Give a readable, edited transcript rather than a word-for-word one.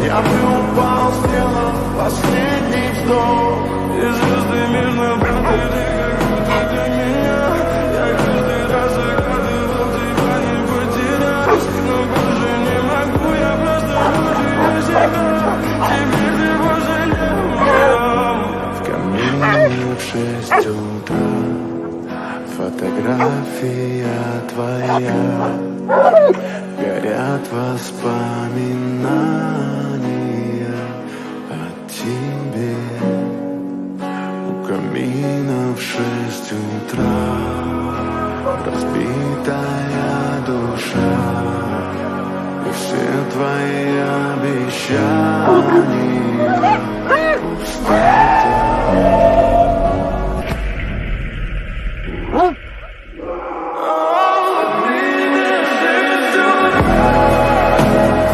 Я бы упал, сделал последний вздох. И звезды между правдой, ты как будто для меня. Я каждый раз загадывал, тебя не потерять. Но больше не могу, я просто хуже себя. Теперь ты больше не моя. В камине в 6 утра фотография твоя. Горят воспоминания о тебе. У камина в 6 утра разбитая душа. И все твои обещания